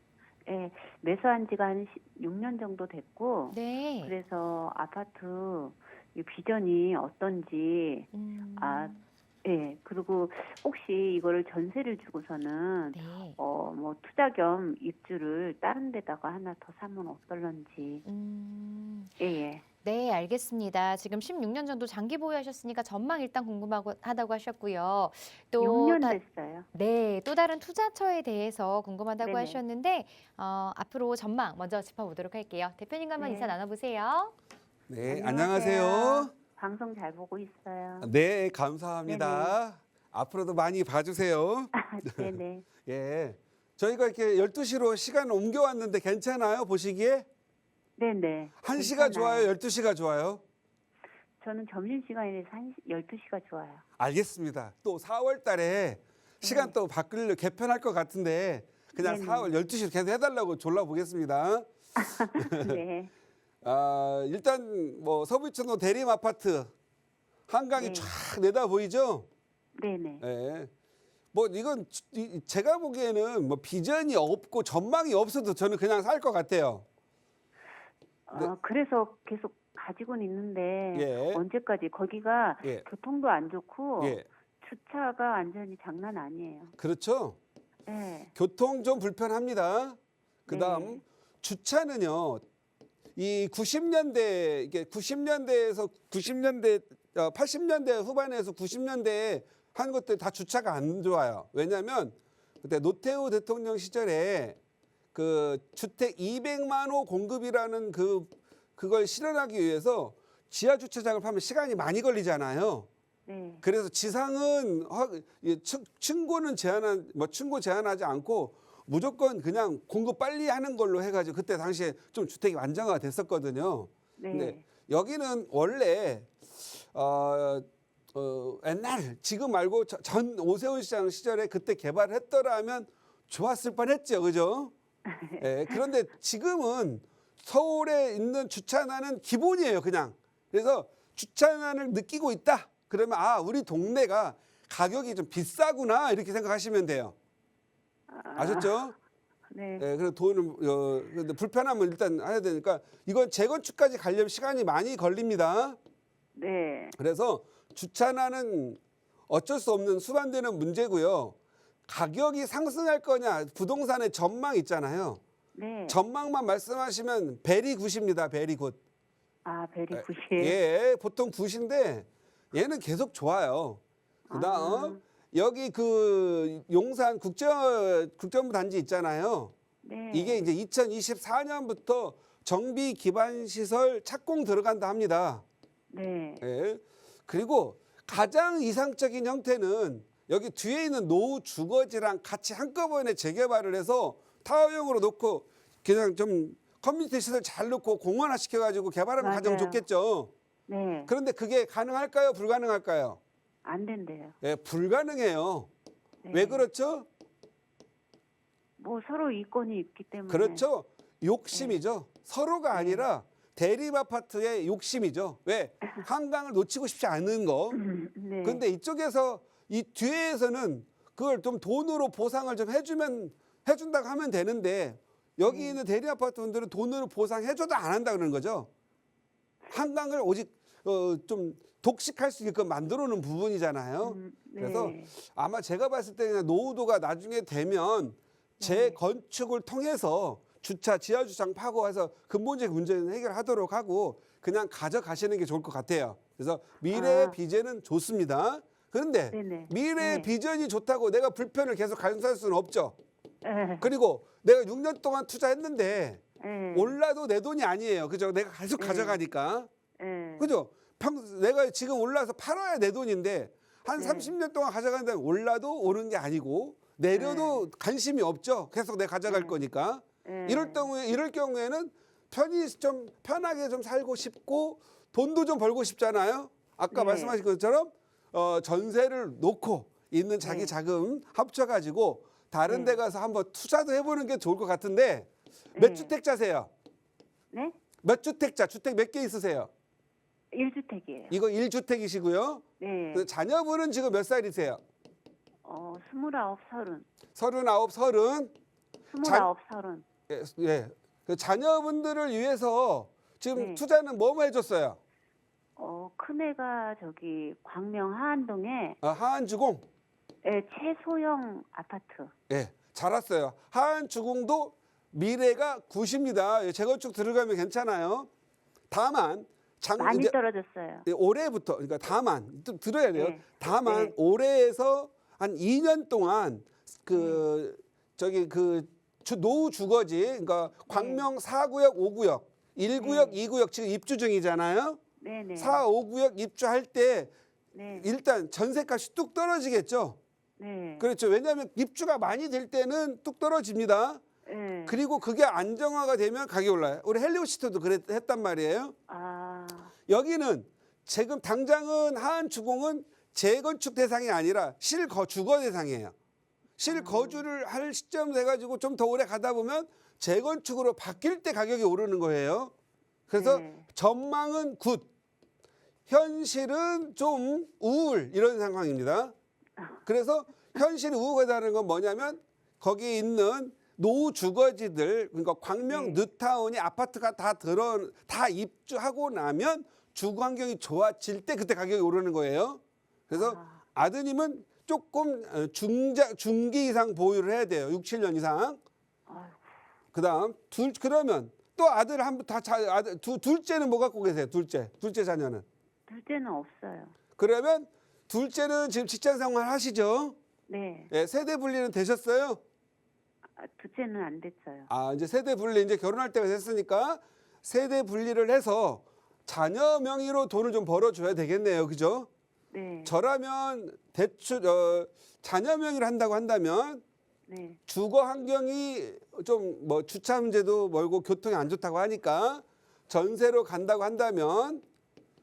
예, 매수한 지가 한 6년 정도 됐고, 네. 그래서 아파트 이 비전이 어떤지, 예, 그리고 혹시 이거를 전세를 주고서는, 네. 뭐 투자 겸 입주를 다른 데다가 하나 더 사면 어떨런지. 예. 네, 알겠습니다. 지금 16년 정도 장기 보유하셨으니까 전망 일단 궁금하다고 하셨고요. 또 6년 됐어요. 네, 또 다른 투자처에 대해서 궁금하다고 네네. 하셨는데 앞으로 전망 먼저 짚어보도록 할게요. 대표님과 한번 네. 인사 나눠보세요. 네, 안녕하세요. 안녕하세요. 방송 잘 보고 있어요. 네, 감사합니다. 앞으로도 많이 봐주세요. 네네. 예, 저희가 이렇게 12시로 시간 옮겨왔는데 괜찮아요? 보시기에? 네네. 1시가 좋아요? 12시가 좋아요? 저는 점심시간이라서 12시가 좋아요. 알겠습니다. 또 4월 달에 시간 또 개편할 것 같은데 그냥 네네. 4월 12시로 계속 해달라고 졸라보겠습니다. 네. 일단 뭐 서부이천동 대림 아파트 한강이 네. 쫙 내다 보이죠? 네네. 예. 뭐 이건 제가 보기에는 뭐 비전이 없고 전망이 없어도 저는 그냥 살 것 같아요. 네. 그래서 계속 가지고는 있는데 예. 언제까지 거기가 예. 교통도 안 좋고 예. 주차가 완전히 장난 아니에요. 그렇죠. 네. 교통 좀 불편합니다. 그다음 네. 주차는요. 이 90년대 이게 90년대에서 80년대 후반에서 90년대에 한 것들 다 주차가 안 좋아요. 왜냐하면 그때 노태우 대통령 시절에 그 주택 200만 호 공급이라는 그걸 실현하기 위해서 지하 주차장을 파면 시간이 많이 걸리잖아요. 네. 그래서 지상은 층고 제한하지 않고 무조건 그냥 공급 빨리 하는 걸로 해가지고 그때 당시에 좀 주택이 안정화가 됐었거든요. 네. 근데 여기는 원래 옛날 지금 말고 전 오세훈 시장 시절에 그때 개발을 했더라면 좋았을 뻔했죠, 그죠? 예, 그런데 지금은 서울에 있는 주차난은 기본이에요, 그냥. 그래서 주차난을 느끼고 있다. 그러면 우리 동네가 가격이 좀 비싸구나 이렇게 생각하시면 돼요. 아셨죠? 네. 예, 그래서 돈을 근데 불편하면 일단 해야 되니까 이건 재건축까지 가려면 시간이 많이 걸립니다. 네. 그래서 주차난은 어쩔 수 없는 수반되는 문제고요. 가격이 상승할 거냐 부동산의 전망 있잖아요. 네. 전망만 말씀하시면 베리 굿입니다. 베리 굿. 베리 굿이. 예, 보통 굿인데 얘는 계속 좋아요. 그다음 여기 그 용산 국정부 단지 있잖아요. 네. 이게 이제 2024년부터 정비 기반 시설 착공 들어간다 합니다. 네. 예. 그리고 가장 이상적인 형태는 여기 뒤에 있는 노후 주거지랑 같이 한꺼번에 재개발을 해서 타워형으로 놓고 그냥 좀 커뮤니티 시설 잘 놓고 공원화 시켜가지고 개발하면 가장 맞아요. 좋겠죠. 네. 그런데 그게 가능할까요? 불가능할까요? 안 된대요. 예, 불가능해요. 네. 왜 그렇죠? 뭐 서로 이권이 있기 때문에. 그렇죠. 욕심이죠. 서로가 아니라 대립 아파트의 욕심이죠. 왜? 한강을 놓치고 싶지 않은 거. 네. 근데 이쪽에서 이 뒤에서는 그걸 좀 돈으로 보상을 좀 해준다고 하면 되는데 여기 있는 대리 아파트 분들은 돈으로 보상해줘도 안 한다 그러는 거죠. 한강을 오직 좀 독식할 수 있게끔 만들어 놓은 부분이잖아요. 네. 그래서 아마 제가 봤을 때는 노후도가 나중에 되면 재건축을 통해서 지하 주차장 파고해서 근본적 문제는 해결하도록 하고 그냥 가져가시는 게 좋을 것 같아요. 그래서 미래의 비전은 좋습니다. 그런데 네네. 미래의 네. 비전이 좋다고 내가 불편을 계속 감수할 수는 없죠. 네. 그리고 내가 6년 동안 투자했는데 네. 올라도 내 돈이 아니에요. 그죠? 내가 계속 가져가니까. 네. 그죠? 내가 지금 올라서 팔아야 내 돈인데 한 네. 30년 동안 가져간다면 올라도 오른 게 아니고 내려도 관심이 없죠. 계속 내가 가져갈 거니까. 네. 이럴 경우에는 좀 편하게 좀 살고 싶고 돈도 좀 벌고 싶잖아요. 아까 네. 말씀하신 것처럼 전세를 놓고 있는 자기 네. 자금 합쳐가지고 다른 네. 데 가서 한번 투자도 해보는 게 좋을 것 같은데 몇 네. 주택자세요? 네? 몇 주택자? 주택 몇 개 있으세요? 1주택이에요. 이거 1주택이시고요. 네. 자녀분은 지금 몇 살이세요? 29, 30. 39, 30. 29, 30. 예. 그 자녀분들을 위해서 지금 네. 투자는 뭐뭐 해줬어요? 큰애가 저기 광명 하안동에 하안주공. 최소형 아파트. 예, 잘 왔어요. 하안주공도 미래가 굿입니다. 예, 재건축 들어가면 괜찮아요. 다만 많이 이제 떨어졌어요. 올해부터 그러니까 다만 좀 들어야 돼요. 네. 다만 네. 올해에서 한 2년 동안 노후 주거지 그러니까 광명 4구역, 5구역, 1구역, 네. 2구역 지금 입주 중이잖아요. 네네. 4, 5구역 입주할 때 네. 일단 전세값이 뚝 떨어지겠죠. 네. 그렇죠. 왜냐하면 입주가 많이 될 때는 뚝 떨어집니다. 네. 그리고 그게 안정화가 되면 가격이 올라요. 우리 헬리오시티도 했단 말이에요. 여기는 지금 당장은 하안주공은 재건축 대상이 아니라 주거 대상이에요. 실거주를 할 시점 돼가지고 좀 더 오래 가다 보면 재건축으로 바뀔 때 가격이 오르는 거예요. 그래서 네. 전망은 굿, 현실은 좀 우울 이런 상황입니다. 그래서 현실이 우울하다는 건 뭐냐면 거기 있는 노후 주거지들 그러니까 광명 뉴타운이 아파트가 다 입주하고 나면 주거 환경이 좋아질 때 그때 가격이 오르는 거예요. 그래서 아드님은 조금 중기 이상 보유를 해야 돼요. 6, 7년 이상. 그다음 그러면 또 아들 둘째는 뭐 갖고 계세요? 둘째 자녀는? 둘째는 없어요. 그러면 둘째는 지금 직장 생활 하시죠? 네. 예, 세대 분리는 되셨어요? 둘째는 안 됐어요. 이제 세대 분리 이제 결혼할 때가 됐으니까 세대 분리를 해서 자녀 명의로 돈을 좀 벌어줘야 되겠네요, 그죠? 네. 저라면 대출 자녀 명의로 한다고 한다면 네. 주거 환경이 좀 주차 문제도 멀고 교통이 안 좋다고 하니까 전세로 간다고 한다면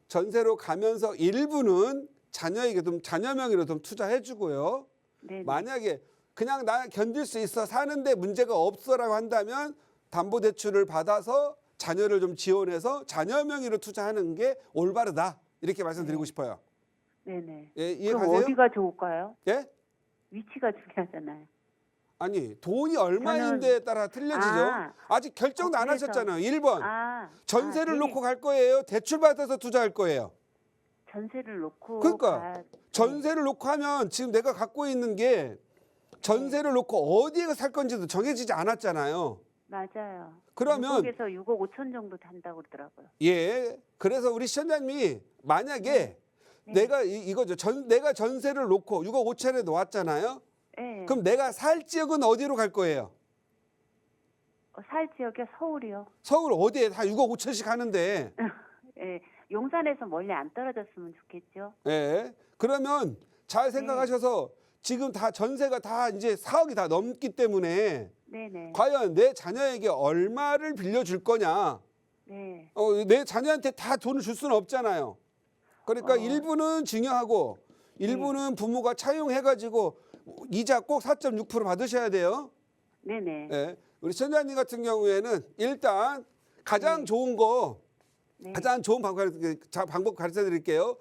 전세로 가면서 일부는 자녀에게 좀 자녀 명의로 좀 투자해 주고요. 네. 만약에 그냥 나 견딜 수 있어 사는데 문제가 없어라고 한다면 담보대출을 받아서 자녀를 좀 지원해서 자녀 명의로 투자하는 게 올바르다 이렇게 말씀드리고 싶어요. 네네. 예, 그럼 이해가세요? 어디가 좋을까요? 예? 위치가 중요하잖아요. 아니 돈이 얼마인데에 따라 틀려지죠. 아직 결정도 안 그래서- 하셨잖아요. 1번 전세를 대리- 놓고 갈 거예요. 대출 받아서 투자할 거예요. 전세를 놓고 그러니까 전세를 놓고 하면 지금 내가 갖고 있는 게 전세를 놓고 어디에 살 건지도 정해지지 않았잖아요. 맞아요. 그러면 6억에서 6억 5천 정도 단다고 그러더라고요. 예. 그래서 우리 시청자님이 만약에 내가 이거죠. 내가 전세를 놓고 6억 5천에 놓았잖아요. 네. 그럼 내가 살 지역은 어디로 갈 거예요? 살 지역에 서울이요. 서울 어디에 다 6억 5천씩 하는데. 예. 용산에서 멀리 안 떨어졌으면 좋겠죠. 예. 그러면 잘 생각하셔서 지금 다 전세가 다 이제 4억이 다 넘기 때문에 네네. 과연 내 자녀에게 얼마를 빌려줄 거냐. 네. 내 자녀한테 다 돈을 줄 수는 없잖아요. 그러니까 일부는 증여하고 일부는 부모가 차용해가지고 이자 꼭 4.6% 받으셔야 돼요. 네네. 예. 우리 천자님 같은 경우에는 일단 가장 좋은 거 네. 가장 좋은 방법 가르쳐 드릴게요.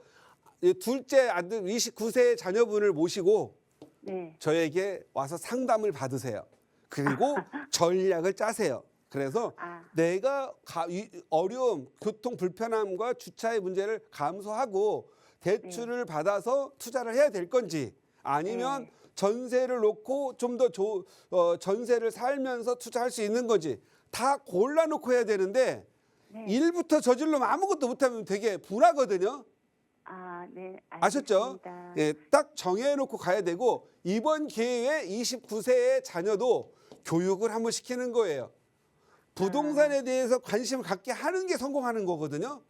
둘째 아들 29세 자녀분을 모시고 네. 저에게 와서 상담을 받으세요. 그리고 전략을 짜세요. 그래서 내가 어려움, 교통 불편함과 주차의 문제를 감수하고 대출을 받아서 투자를 해야 될 건지 아니면 전세를 놓고 좀 더 전세를 살면서 투자할 수 있는 건지 다 골라놓고 해야 되는데 일부터 저질러면 아무것도 못하면 되게 분하거든요. 네. 아셨죠? 알겠습니다. 예, 딱 정해놓고 가야 되고 이번 기회에 29세의 자녀도 교육을 한번 시키는 거예요. 부동산에 대해서 관심을 갖게 하는 게 성공하는 거거든요.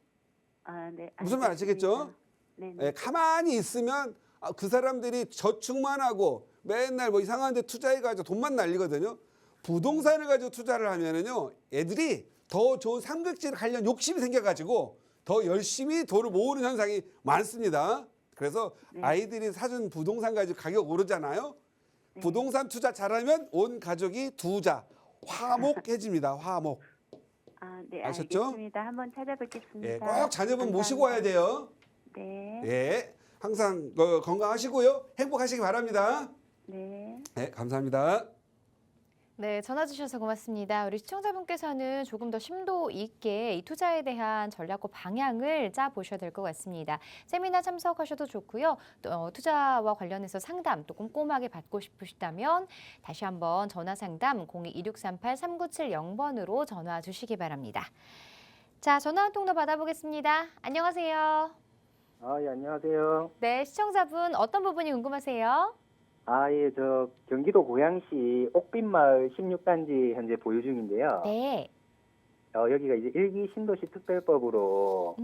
네. 무슨 말 아시겠죠? 네. 예, 가만히 있으면 그 사람들이 저축만 하고 맨날 뭐 이상한 데 투자해가지고 돈만 날리거든요. 부동산을 가지고 투자를 하면은요, 애들이 더 좋은 삼각지를 관련 욕심이 생겨가지고 더 열심히 돈을 모으는 현상이 많습니다. 그래서 아이들이 사준 부동산 가지고 가격 오르잖아요. 부동산 투자 잘하면 온 가족이 두자 화목해집니다. 화목. 네. 아셨죠? 알겠습니다. 한번 찾아뵙겠습니다. 예, 꼭 자녀분 모시고 와야 돼요. 네. 예, 항상 건강하시고요. 행복하시기 바랍니다. 네. 네, 감사합니다. 네, 전화 주셔서 고맙습니다. 우리 시청자분께서는 조금 더 심도 있게 이 투자에 대한 전략과 방향을 짜 보셔야 될 것 같습니다. 세미나 참석하셔도 좋고요. 또 투자와 관련해서 상담 또 꼼꼼하게 받고 싶으시다면 다시 한번 전화 상담 02-2638-3970번으로 전화 주시기 바랍니다. 자, 전화 한 통 더 받아보겠습니다. 안녕하세요. 예, 안녕하세요. 네, 시청자분 어떤 부분이 궁금하세요? 예, 저 경기도 고양시 옥빈마을 16단지 현재 보유 중인데요. 네. 여기가 이제 1기 신도시 특별법으로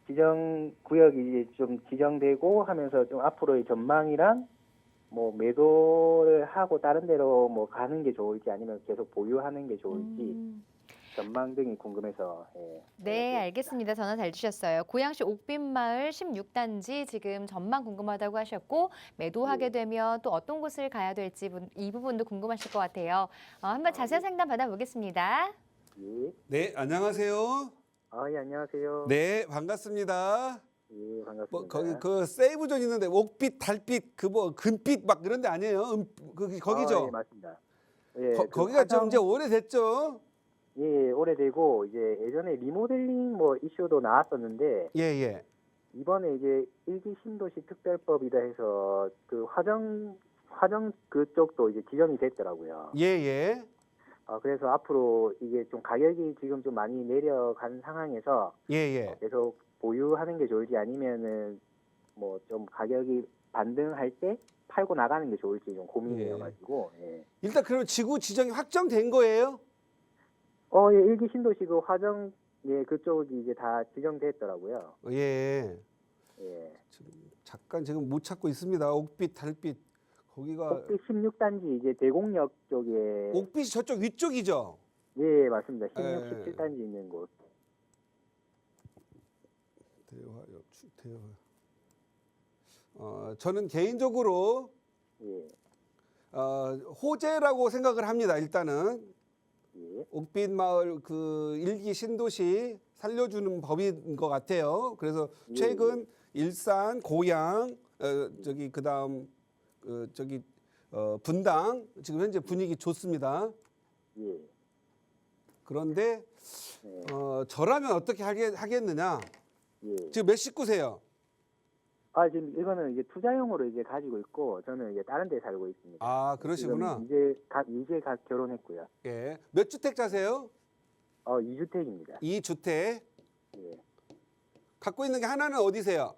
지정 구역이 이제 좀 지정되고 하면서 좀 앞으로의 전망이랑 뭐 매도를 하고 다른 데로 뭐 가는 게 좋을지 아니면 계속 보유하는 게 좋을지 전망 등이 궁금해서. 네, 알겠습니다. 전화 잘 주셨어요. 고양시 옥빈마을 16단지 지금 전망 궁금하다고 하셨고 매도하게 되면 또 어떤 곳을 가야 될지 이 부분도 궁금하실 것 같아요. 한번 자세한 상담 받아보겠습니다. 예. 네, 안녕하세요. 예, 안녕하세요. 네, 반갑습니다. 예, 반갑습니다. 뭐 거기 그 세이브존 있는데 옥빛, 달빛, 그 뭐 금빛 막 그런 데 아니에요? 거기죠? 예, 맞습니다. 예, 거기가 좀 이제 오래됐죠? 예, 오래되고 이제 예전에 리모델링 뭐 이슈도 나왔었는데 예. 이번에 이제 1기 신도시 특별법이라 해서 그 화정 그쪽도 이제 지정이 됐더라고요. 예. 그래서 앞으로 이게 좀 가격이 지금 좀 많이 내려간 상황에서 예. 계속 보유하는 게 좋을지 아니면은 뭐 좀 가격이 반등할 때 팔고 나가는 게 좋을지 좀 고민이어가지고. 예. 일단 그럼 지구 지정이 확정된 거예요? 예, 1기 신도시 그 화정 그쪽이 이제 다 지정됐더라고요. 예. 예. 잠깐 지금 못 찾고 있습니다. 옥빛, 달빛. 거기가 옥빛 16단지 이제 대곡역 쪽에. 옥빛이 저쪽 위쪽이죠? 예, 맞습니다. 16, 예. 17단지 있는 곳. 주택. 저는 개인적으로 예. 호재라고 생각을 합니다. 일단은 예. 옥빛 마을 그 일기 신도시 살려주는 법인 것 같아요. 그래서 예, 최근 일산, 고양, 저기 그다음 분당 지금 현재 분위기 좋습니다. 예. 그런데 네. 저라면 어떻게 하겠느냐? 예. 지금 몇 식구세요? 지금 이거는 이제 투자용으로 이제 가지고 있고 저는 이제 다른 데 살고 있습니다. 아, 그러시구나. 지금 이제 각 결혼했고요. 예. 몇 주택자세요? 2주택입니다. 2주택. 예. 갖고 있는 게 하나는 어디세요?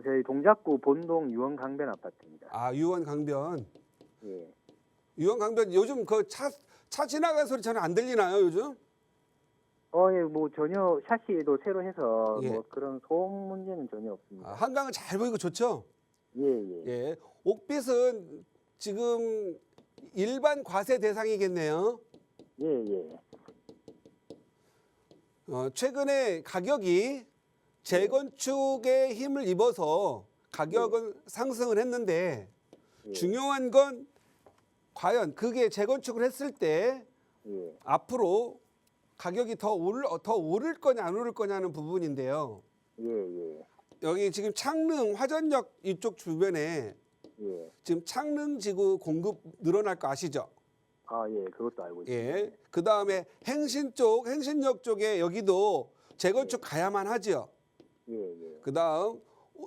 저희 동작구 본동 유원 강변 아파트입니다. 아, 유원 강변. 예. 유원 강변 요즘 그 차 지나가는 소리 전혀 안 들리나요, 요즘? 예, 뭐 전혀 샤시도 새로 해서 예. 뭐 그런 소음 문제는 전혀 없습니다. 한강은 잘 보이고 좋죠? 예, 예. 예. 옥빛은 지금 일반 과세 대상이겠네요. 예, 예. 최근에 가격이 재건축에 힘을 입어서 가격은 상승을 했는데 예. 중요한 건 과연 그게 재건축을 했을 때 예. 앞으로 가격이 더 오를 거냐 안 오를 거냐는 부분인데요. 예, 예. 여기 지금 창릉 화전역 이쪽 주변에 예. 지금 창릉 지구 공급 늘어날 거 아시죠? 예, 그것도 알고 있습니다. 예. 그 다음에 행신역 쪽에 여기도 재건축 가야만 하죠. 예, 예. 그 다음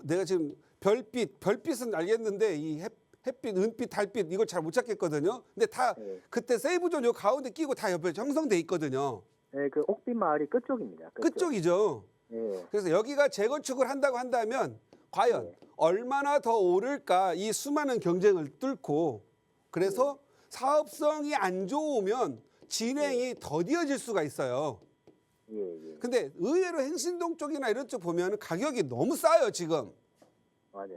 내가 지금 별빛은 알겠는데 이 햇빛, 은빛, 달빛 이걸 잘 못 찾겠거든요. 근데 다 예. 그때 세이브존 요 가운데 끼고 다 옆에 형성돼 있거든요. 예, 그 옥빛 마을이 끝쪽입니다. 끝쪽이죠. 예. 그래서 여기가 재건축을 한다고 한다면 과연 네. 얼마나 더 오를까 이 수많은 경쟁을 뚫고 그래서 사업성이 안 좋으면 진행이 더디어질 수가 있어요. 예, 예. 근데 의외로 행신동 쪽이나 이런 쪽 보면 가격이 너무 싸요 지금. 맞아요.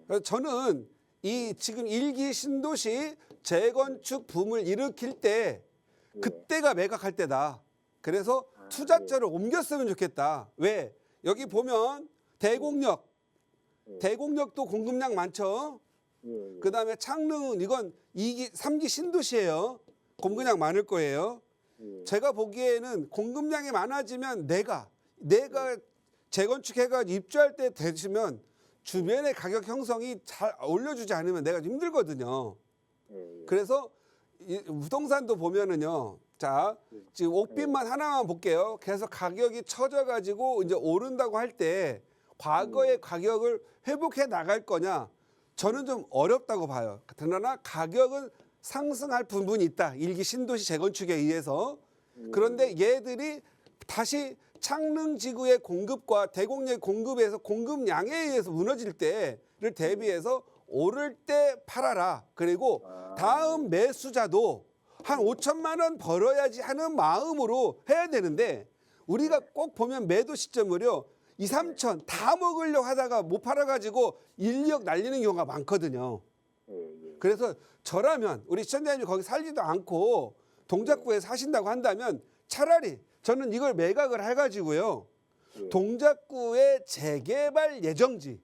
그래서 저는 이 지금 일기 신도시 재건축 붐을 일으킬 때 예. 그때가 매각할 때다. 그래서 투자처를 옮겼으면 좋겠다. 왜? 여기 보면 대곡역도 공급량 많죠. 예, 예. 그다음에 창릉은 이건 2기, 3기 신도시예요. 공급량 많을 거예요. 예. 제가 보기에는 공급량이 많아지면 내가 재건축해가 입주할 때 되시면 주변의 가격 형성이 잘 올려주지 않으면 내가 좀 힘들거든요. 예, 예. 그래서 이 부동산도 보면은요. 자, 지금 옥빛만 하나만 볼게요. 그래서 가격이 처져가지고 이제 오른다고 할 때 과거의 가격을 회복해 나갈 거냐? 저는 좀 어렵다고 봐요. 그러나 가격은 상승할 부분이 있다. 일기 신도시 재건축에 의해서. 그런데 얘들이 다시 창릉 지구의 공급과 대곡역 공급에서 공급량에 의해서 무너질 때를 대비해서 오를 때 팔아라. 그리고 다음 매수자도 한 5천만 원 벌어야지 하는 마음으로 해야 되는데 우리가 꼭 보면 매도 시점을요. 2, 3천 다 먹으려고 하다가 못 팔아가지고 1, 2억 날리는 경우가 많거든요. 예, 예. 그래서 저라면 우리 시청자님이 거기 살지도 않고 동작구에 사신다고 한다면 차라리 저는 이걸 매각을 해가지고요. 예. 동작구의 재개발 예정지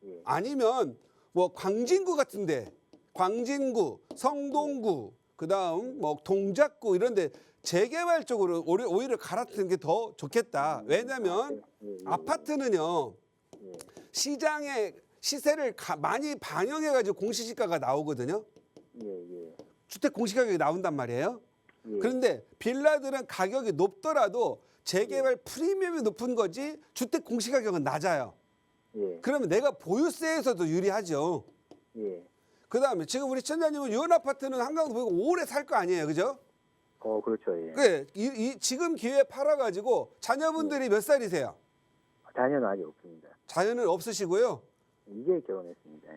예. 아니면 뭐 광진구 같은데 광진구, 성동구 그다음 뭐 동작구 이런데 재개발 쪽으로 오히려 갈아타는 게 더 좋겠다. 왜냐하면 아파트는요 예. 시장의 시세를 많이 반영해가지고 공시지가가 나오거든요. 예, 예. 주택 공시가격이 나온단 말이에요. 예. 그런데 빌라들은 가격이 높더라도 재개발 프리미엄이 높은 거지 주택 공시가격은 낮아요. 예. 그러면 내가 보유세에서도 유리하죠. 예. 그다음에 지금 우리 시청자님은 유원 아파트는 한강도 보이고 오래 살 거 아니에요, 그죠? 그렇죠. 예. 그래, 지금 기회에 팔아가지고 자녀분들이 몇 살이세요? 자녀는 아직 없습니다. 자녀는 없으시고요. 이제 결혼했습니다.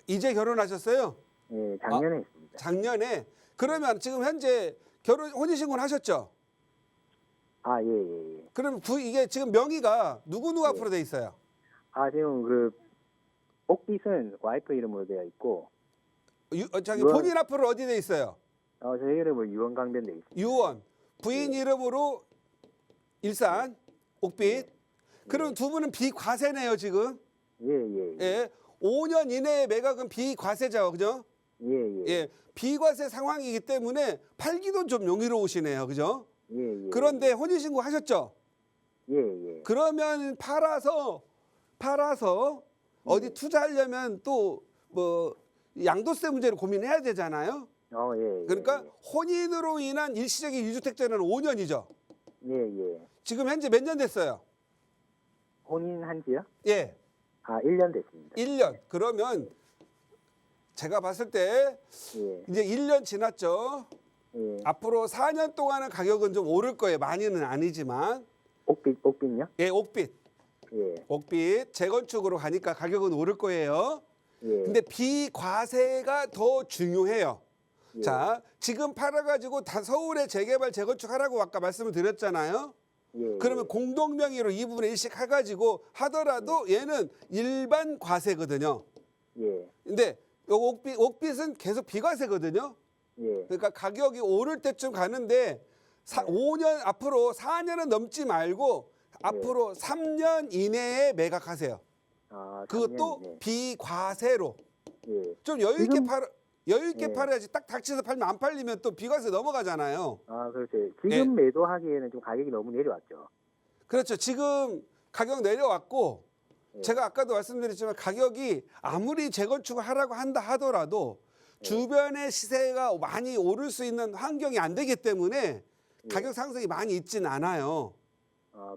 이제 결혼하셨어요? 예, 작년에 했습니다. 작년에. 그러면 지금 현재 혼인신고는 하셨죠? 예, 예, 예. 그럼 이게 지금 명의가 누구 앞으로 돼 있어요? 지금 그 옥빛은 와이프 이름으로 되어 있고 자기 유원. 본인 앞으로 어디 돼 있어요? 저희 이름은 유원강변 돼 있습니다. 유원. 부인 이름으로 일산, 옥빛. 그럼 두 분은 비과세네요, 지금. 예, 예, 예. 예. 5년 이내의 매각은 비과세죠, 그죠? 예, 예. 예. 비과세 상황이기 때문에 팔기도 좀 용이로우시네요, 그죠? 예, 예. 그런데 혼인신고 하셨죠? 예, 예. 그러면 팔아서 어디 투자하려면 또 뭐 양도세 문제를 고민해야 되잖아요. 예, 예. 그러니까 혼인으로 인한 일시적인 유주택자는 5년이죠. 예, 예. 지금 현재 몇 년 됐어요? 혼인한 지요? 예. 1년 됐습니다. 1년. 그러면 제가 봤을 때 예, 이제 1년 지났죠. 예. 앞으로 4년 동안은 가격은 좀 오를 거예요. 많이는 아니지만. 옥빛요? 예, 옥빛. 예, 옥빛 재건축으로 가니까 가격은 오를 거예요. 예. 근데 비과세가 더 중요해요. 예. 자, 지금 팔아가지고 다 서울에 재개발 재건축하라고 아까 말씀을 드렸잖아요. 예, 그러면 공동명의로 2분의 1씩 해가지고 하더라도 얘는 일반 과세거든요. 예, 근데 요 옥빛은 계속 비과세거든요. 예. 그러니까 가격이 오를 때쯤 가는데 5년 앞으로 4년은 넘지 말고 앞으로 3년 이내에 매각하세요. 그것도 3년 이내. 비과세로. 예. 좀 여유 있게 지금- 여유 있게 네. 팔아야지. 딱 닥쳐서 팔면 안 팔리면 또 비과세 넘어가잖아요. 그렇죠. 지금 예. 매도하기에는 좀 가격이 너무 내려왔죠. 그렇죠. 지금 가격 내려왔고 예. 제가 아까도 말씀드렸지만 가격이 아무리 재건축을 하라고 한다 하더라도 예. 주변의 시세가 많이 오를 수 있는 환경이 안 되기 때문에 예. 가격 상승이 많이 있진 않아요.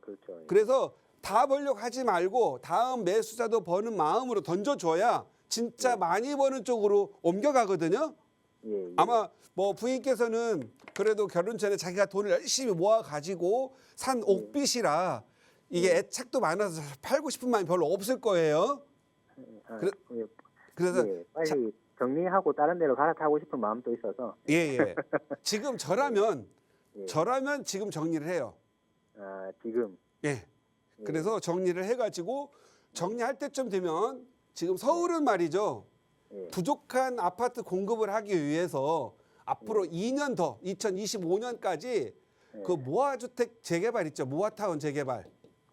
그렇죠. 예. 그래서 다 벌려고 하지 말고 다음 매수자도 버는 마음으로 던져줘야 진짜 예. 많이 버는 쪽으로 옮겨가거든요. 예, 예. 아마 뭐 부인께서는 그래도 결혼 전에 자기가 돈을 열심히 모아 가지고 산 옥빛이라 이게 애착도 많아서 팔고 싶은 마음이 별로 없을 거예요. 그래- 예. 그래서 예, 빨리 정리하고 다른 데로 갈아타고 싶은 마음도 있어서. 예. 지금 저라면 예. 지금 정리를 해요. 지금. 예. 예. 그래서 정리를 해가지고 정리할 때쯤 되면 지금 서울은 말이죠. 예. 부족한 아파트 공급을 하기 위해서 앞으로 2년 더 2025년까지 예. 그 모아주택 재개발 있죠. 모아타운 재개발.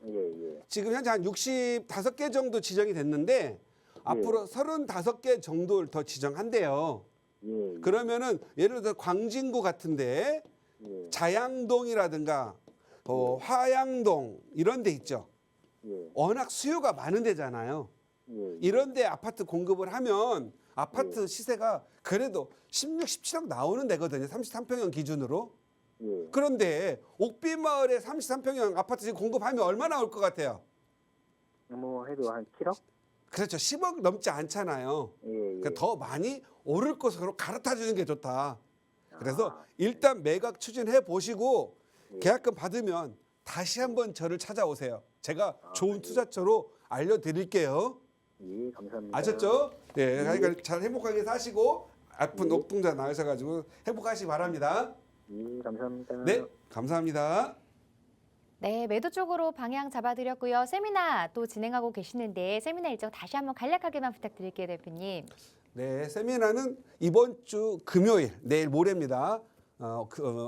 예. 지금 현재 한 65개 정도 지정이 됐는데 앞으로 35개 정도를 더 지정한대요. 예. 그러면은 예를 들어 광진구 같은데 예. 자양동이라든가 화양동 이런 데 있죠. 예. 워낙 수요가 많은 데잖아요. 예. 이런 데 아파트 공급을 하면 아파트 시세가 그래도 16, 17억 나오는 데거든요. 33평형 기준으로. 예. 그런데 옥빛마을에 33평형 아파트 지금 공급하면 얼마 나올 것 같아요? 뭐 해도 한 7억? 그렇죠. 10억 넘지 않잖아요. 예. 그러니까 더 많이 오를 것으로 갈아타 주는 게 좋다. 그래서 아. 일단 매각 추진해 보시고 예. 계약금 받으면 다시 한번 저를 찾아오세요. 제가 좋은 예. 투자처로 알려드릴게요. 예, 감사합니다. 아셨죠? 네, 그러니까 잘 행복하게 사시고 아픈 예. 옥동자 나으셔가지고 행복하시기 바랍니다. 예, 감사합니다. 네, 감사합니다. 네, 매도 쪽으로 방향 잡아드렸고요. 세미나 또 진행하고 계시는데 세미나 일정 다시 한번 간략하게만 부탁드릴게요, 대표님. 네, 세미나는 이번 주 금요일, 내일 모레입니다.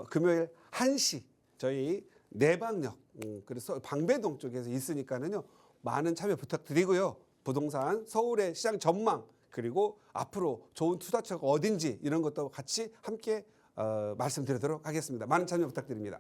금요일 1시 저희 내방역, 그래서 방배동 쪽에서 있으니까는요. 많은 참여 부탁드리고요. 부동산, 서울의 시장 전망, 그리고 앞으로 좋은 투자처가 어딘지 이런 것도 같이 함께 말씀드리도록 하겠습니다. 많은 참여 부탁드립니다.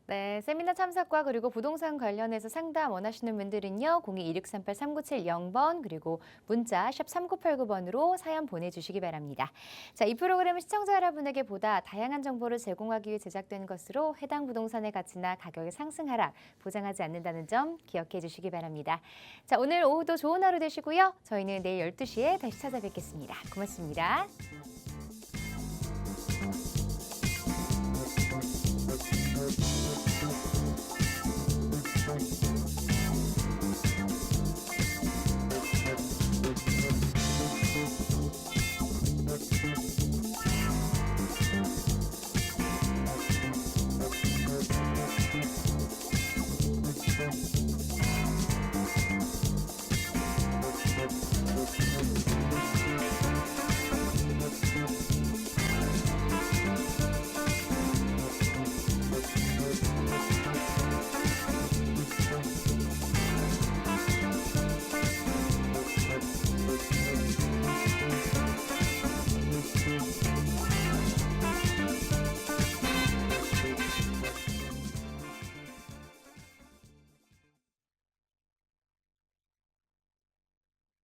네, 세미나 참석과 그리고 부동산 관련해서 상담 원하시는 분들은요. 02-2638-3970번 그리고 문자 샵 3989번으로 사연 보내주시기 바랍니다. 자, 이 프로그램은 시청자 여러분에게 보다 다양한 정보를 제공하기 위해 제작된 것으로 해당 부동산의 가치나 가격의 상승 하락 보장하지 않는다는 점 기억해 주시기 바랍니다. 자, 오늘 오후도 좋은 하루 되시고요. 저희는 내일 12시에 다시 찾아뵙겠습니다. 고맙습니다.